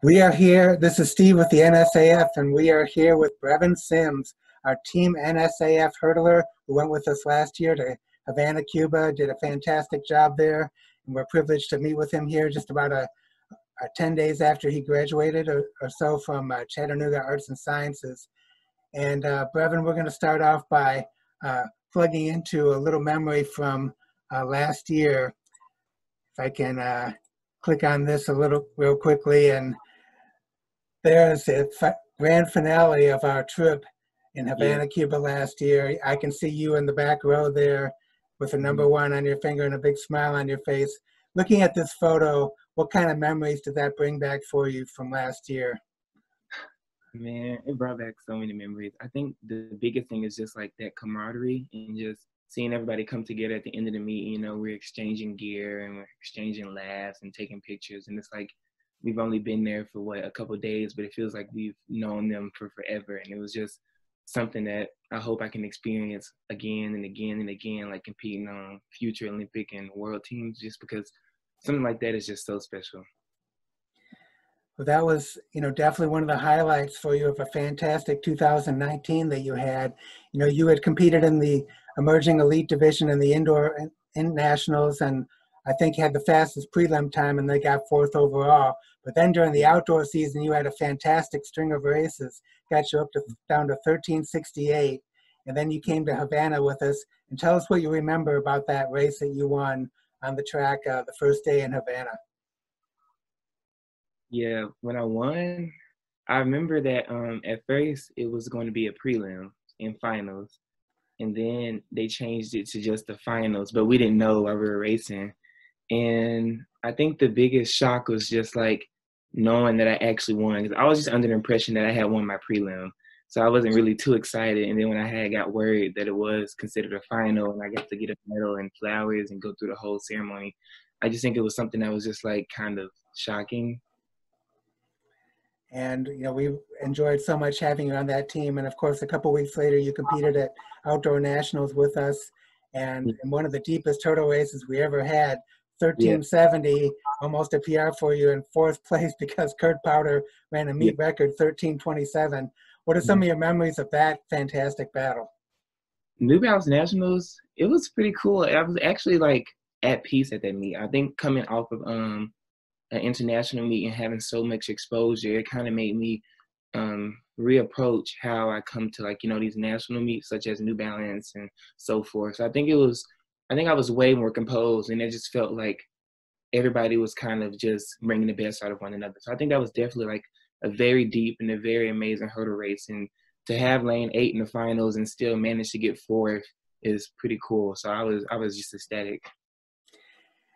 We are here. This is Steve with the NSAF, and we are here with Brevin Sims, our Team NSAF hurdler who went with us last year to Havana, Cuba, did a fantastic job there. And we're privileged to meet with him here just about 10 days after he graduated or so from Chattanooga Arts and Sciences. And Brevin, we're going to start off by plugging into a little memory from last year. If I can click on this a little real quickly, and there's the grand finale of our trip in Yeah. Havana, Cuba last year. I can see you in the back row there with a number Mhm. one on your finger and a big smile on your face. Looking at this photo, what kind of memories did that bring back for you from last year? Man, it brought back so many memories. I think the biggest thing is just like that camaraderie and just seeing everybody come together at the end of the meet. We're exchanging gear and we're exchanging laughs and taking pictures. And it's like we've only been there for what, a couple of days, but it feels like we've known them for forever. And it was just something that I hope I can experience again and again and again, like competing on future Olympic and world teams, just because something like that is just so special. Well, that was, definitely one of the highlights for you of a fantastic 2019 that you had. You had competed in the emerging elite division in the indoor in nationals, and I think you had the fastest prelim time, and they got fourth overall. But then during the outdoor season, you had a fantastic string of races, got you up to down to 1368, and then you came to Havana with us. And tell us what you remember about that race that you won on the track the first day in Havana. Yeah, when I won, I remember that at first it was going to be a prelim and finals, and then they changed it to just the finals, but we didn't know while we were racing. And I think the biggest shock was just like knowing that I actually won, because I was just under the impression that I had won my prelim. So I wasn't really too excited. And then when I had got word that it was considered a final and I got to get a medal and flowers and go through the whole ceremony, I just think it was something that was just like kind of shocking. And we enjoyed so much having you on that team. And of course, a couple weeks later, you competed at outdoor nationals with us, and in one of the deepest hurdle races we ever had, Yeah, 1370, almost a PR for you in fourth place because Kurt Powder ran a yeah. meet record 1327. What are some of your memories of that fantastic battle? New Balance Nationals, it was pretty cool. I was actually like at peace at that meet. I think coming off of an international meet and having so much exposure, it kind of made me reapproach how I come to like, these national meets such as New Balance and so forth. So I think I was way more composed, and it just felt like everybody was kind of just bringing the best out of one another. So I think that was definitely like a very deep and a very amazing hurdle race. And to have lane 8 in the finals and still manage to get fourth is pretty cool. So I was just ecstatic.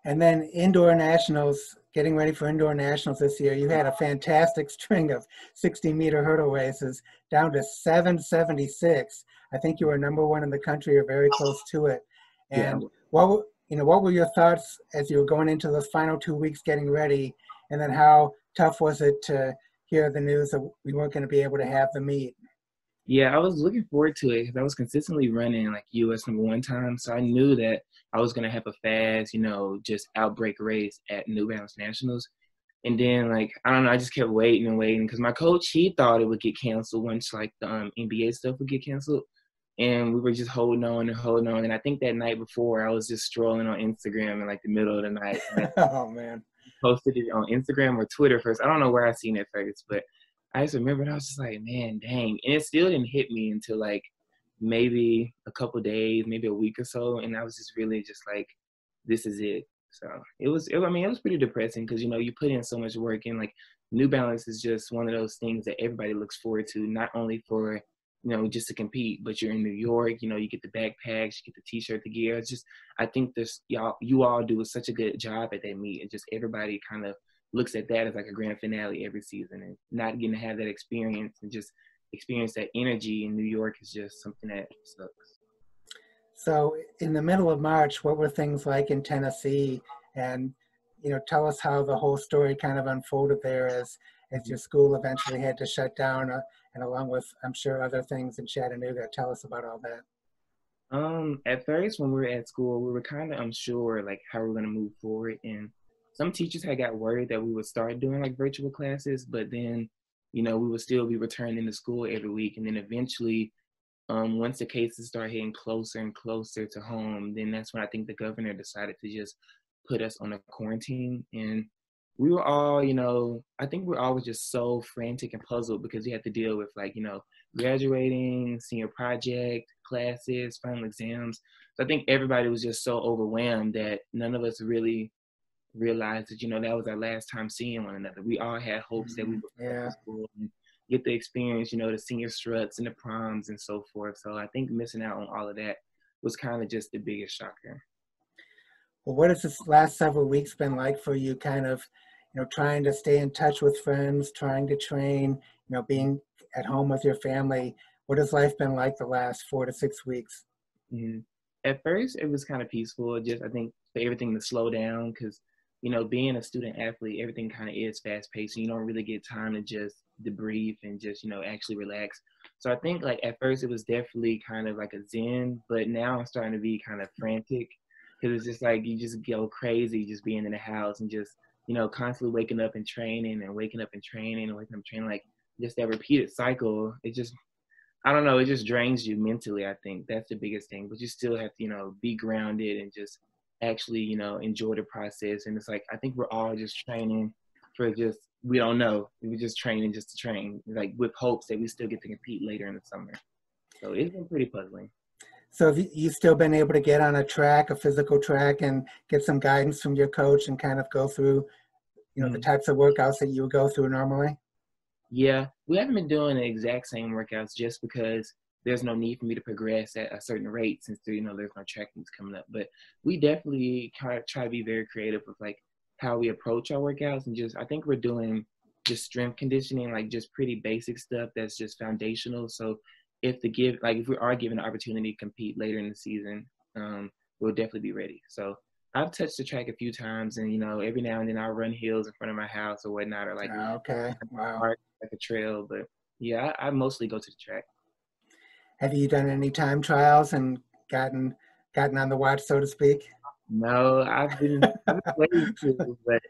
And then indoor nationals, getting ready for indoor nationals this year, you had a fantastic string of 60-meter hurdle races down to 776. I think you were number one in the country or very close to it. Yeah. And what were your thoughts as you were going into those final 2 weeks getting ready? And then how tough was it to hear the news that we weren't going to be able to have the meet? Yeah, I was looking forward to it because I was consistently running like US number one time. So I knew that I was gonna have a fast, just outbreak race at New Balance Nationals. And then like I don't know, I just kept waiting and waiting because my coach, he thought it would get canceled once like the NBA stuff would get canceled. And we were just holding on and holding on. And I think that night before I was just strolling on Instagram in like the middle of the night. And Oh man. posted it on Instagram or Twitter first. I don't know where I seen it first, but I just remember I was just like, man, dang. And it still didn't hit me until like maybe a couple days, maybe a week or so. And I was just really just like, this is it. So I mean, it was pretty depressing because, you put in so much work and like New Balance is just one of those things that everybody looks forward to, not only for, just to compete, but you're in New York, you get the backpacks, you get the t-shirt, the gear. It's just, I think you all do such a good job at that meet. And just everybody kind of looks at that as like a grand finale every season, and not getting to have that experience and just experience that energy in New York is just something that sucks. So in the middle of March, what were things like in Tennessee? And tell us how the whole story kind of unfolded there as your school eventually had to shut down, and along with, I'm sure, other things in Chattanooga. Tell us about all that. At first when we were at school, we were kind of unsure like how we are gonna move forward, and some teachers had got worried that we would start doing like virtual classes, but then, we would still be returning to school every week. And then eventually, once the cases start hitting closer and closer to home, then that's when I think the governor decided to just put us on a quarantine. And we were all, I think we're always just so frantic and puzzled because we had to deal with like, graduating, senior project, classes, final exams. So I think everybody was just so overwhelmed that none of us really realized that, that was our last time seeing one another. We all had hopes that we would go to school and get the experience, the senior struts and the proms and so forth. So I think missing out on all of that was kind of just the biggest shocker. Well, what has this last several weeks been like for you, kind of, trying to stay in touch with friends, trying to train, being at home with your family? What has life been like the last 4 to 6 weeks? Mm-hmm. At first, it was kind of peaceful. Just, I think, for everything to slow down because, being a student athlete, everything kind of is fast paced. And you don't really get time to just debrief and just, actually relax. So I think like at first it was definitely kind of like a zen, but now I'm starting to be kind of frantic because it's just like you just go crazy just being in the house and just, constantly waking up and training and waking up and training and waking up and training, like just that repeated cycle. It just, I don't know, it just drains you mentally. I think that's the biggest thing, but you still have to, be grounded and just actually, enjoy the process. And it's like, I think we're all just training for just, we don't know. We're just training just to train, like with hopes that we still get to compete later in the summer. So it's been pretty puzzling. So have you still been able to get on a track, a physical track, and get some guidance from your coach and kind of go through, the types of workouts that you would go through normally? Yeah, we haven't been doing the exact same workouts just because there's no need for me to progress at a certain rate since there's no track meets coming up. But we definitely try to be very creative with like how we approach our workouts, and just I think we're doing just strength conditioning, like just pretty basic stuff that's just foundational. So if we are given the opportunity to compete later in the season, we'll definitely be ready. So I've touched the track a few times, and every now and then I'll run hills in front of my house or whatnot, or like Okay, wow, like a trail. But yeah, I mostly go to the track. have you done any time trials and gotten on the watch, so to speak? No, I've been waiting to, but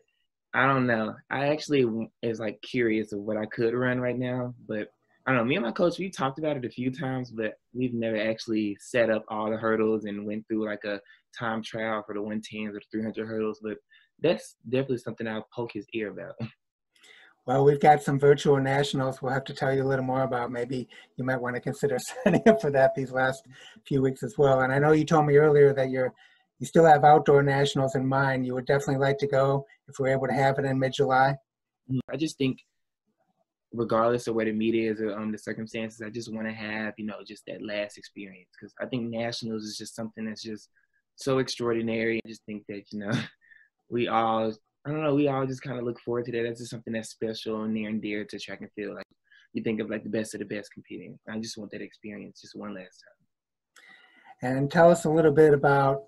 I don't know. I actually is like curious of what I could run right now, but I don't know. Me and my coach, we talked about it a few times, but we've never actually set up all the hurdles and went through like a time trial for the 110s or the 300 hurdles. But that's definitely something I'll poke his ear about. Well, we've got some virtual nationals we'll have to tell you a little more about. Maybe you might want to consider signing up for that these last few weeks as well. And I know you told me earlier that you still have outdoor nationals in mind. You would definitely like to go if we're able to have it in mid-July. I just think regardless of where the meet is or the circumstances, I just want to have, just that last experience. Because I think nationals is just something that's just so extraordinary. I just think that, we all, I don't know, we all just kind of look forward to that. That's just something that's special and near and dear to track and field. Like you think of like the best of the best competing. I just want that experience just one last time. And tell us a little bit about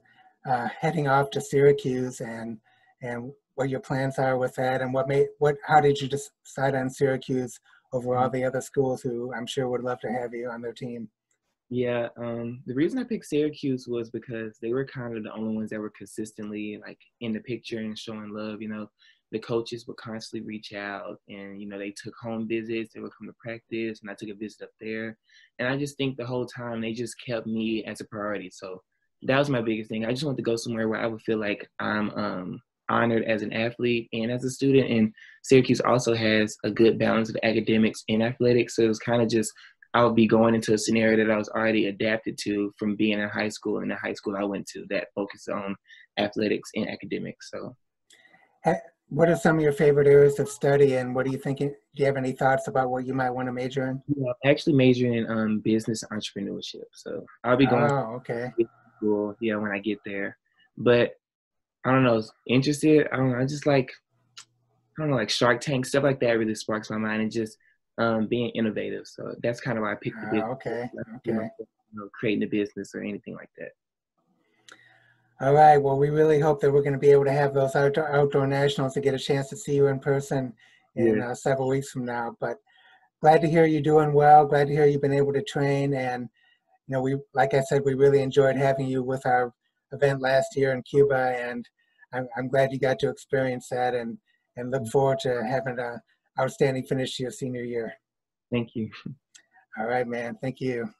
heading off to Syracuse and what your plans are with that, and how did you decide on Syracuse over all the other schools who I'm sure would love to have you on their team? Yeah, the reason I picked Syracuse was because they were kind of the only ones that were consistently like in the picture and showing love. The coaches would constantly reach out, and they took home visits. They would come to practice, and I took a visit up there. And I just think the whole time they just kept me as a priority. So that was my biggest thing. I just wanted to go somewhere where I would feel like I'm honored as an athlete and as a student. And Syracuse also has a good balance of academics and athletics. So it was kind of just, I would be going into a scenario that I was already adapted to from being in high school and the high school I went to that focused on athletics and academics. So what are some of your favorite areas of study, and what are you thinking? Do you have any thoughts about what you might want to major in? Yeah, actually majoring in business entrepreneurship. So I'll be going to school, when I get there. But I don't know, interested. I don't know. I just like Shark Tank, stuff like that really sparks my mind, and just being innovative. So that's kind of why I picked the business. Creating a business or anything like that. All right. Well, we really hope that we're going to be able to have those outdoor nationals to get a chance to see you in person in several weeks from now. But glad to hear you're doing well. Glad to hear you've been able to train. And, like I said, we really enjoyed having you with our event last year in Cuba. And I'm glad you got to experience that, and look forward to having an outstanding finish to your senior year. Thank you. All right, man. Thank you.